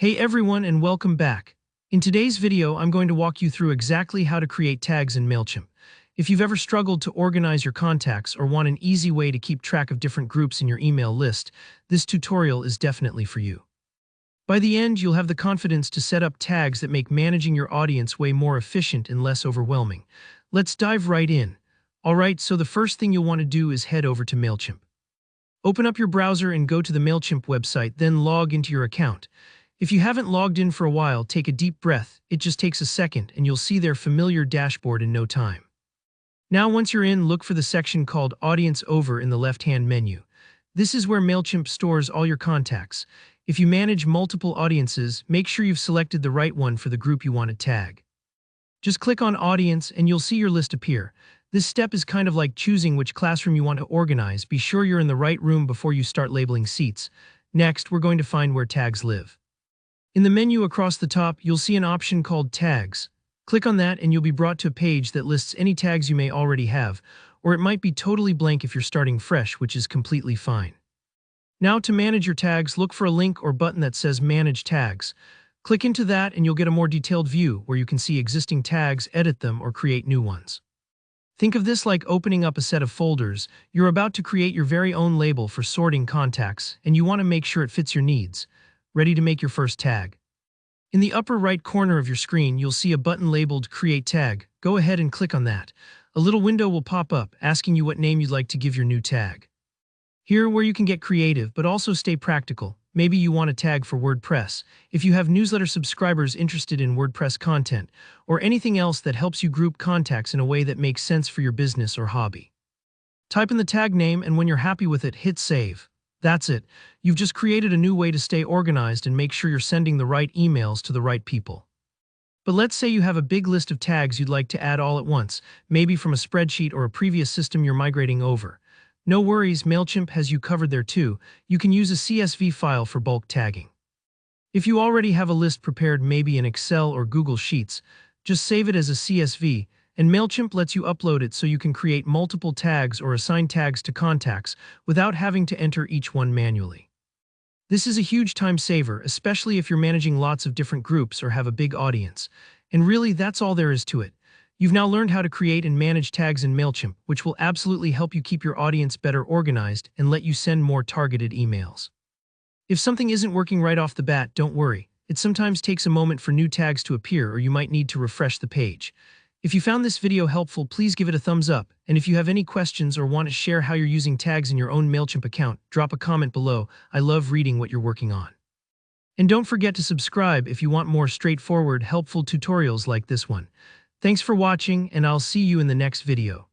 Hey everyone and welcome back. In today's video, I'm going to walk you through exactly how to create tags in Mailchimp. If you've ever struggled to organize your contacts or want an easy way to keep track of different groups in your email list, this tutorial is definitely for you. By the end, you'll have the confidence to set up tags that make managing your audience way more efficient and less overwhelming. Let's dive right in. Alright, so the first thing you'll want to do is head over to Mailchimp. Open up your browser and go to the Mailchimp website, then log into your account. If you haven't logged in for a while, take a deep breath. It just takes a second and you'll see their familiar dashboard in no time. Now once you're in, look for the section called Audience Over in the left-hand menu. This is where Mailchimp stores all your contacts. If you manage multiple audiences, make sure you've selected the right one for the group you want to tag. Just click on Audience and you'll see your list appear. This step is kind of like choosing which classroom you want to organize. Be sure you're in the right room before you start labeling seats. Next, we're going to find where tags live. In the menu across the top, you'll see an option called Tags. Click on that and you'll be brought to a page that lists any tags you may already have, or it might be totally blank if you're starting fresh, which is completely fine. Now to manage your tags, look for a link or button that says Manage Tags. Click into that and you'll get a more detailed view where you can see existing tags, edit them, or create new ones. Think of this like opening up a set of folders. You're about to create your very own label for sorting contacts, and you want to make sure it fits your needs. Ready to make your first tag? In the upper right corner of your screen, you'll see a button labeled Create Tag. Go ahead and click on that. A little window will pop up asking you what name you'd like to give your new tag. Here where you can get creative but also stay practical. Maybe you want a tag for WordPress, if you have newsletter subscribers interested in WordPress content, or anything else that helps you group contacts in a way that makes sense for your business or hobby. Type in the tag name and when you're happy with it, hit Save. That's it. You've just created a new way to stay organized and make sure you're sending the right emails to the right people. But let's say you have a big list of tags you'd like to add all at once, maybe from a spreadsheet or a previous system you're migrating over. No worries, Mailchimp has you covered there too. You can use a CSV file for bulk tagging. If you already have a list prepared, maybe in Excel or Google Sheets, just save it as a CSV, and Mailchimp lets you upload it so you can create multiple tags or assign tags to contacts without having to enter each one manually. This is a huge time saver, especially if you're managing lots of different groups or have a big audience. And really, that's all there is to it. You've now learned how to create and manage tags in Mailchimp, which will absolutely help you keep your audience better organized and let you send more targeted emails. If something isn't working right off the bat, don't worry. It sometimes takes a moment for new tags to appear, or you might need to refresh the page. If you found this video helpful, please give it a thumbs up. And if you have any questions or want to share how you're using tags in your own Mailchimp account, drop a comment below. I love reading what you're working on. And don't forget to subscribe if you want more straightforward, helpful tutorials like this one. Thanks for watching, and I'll see you in the next video.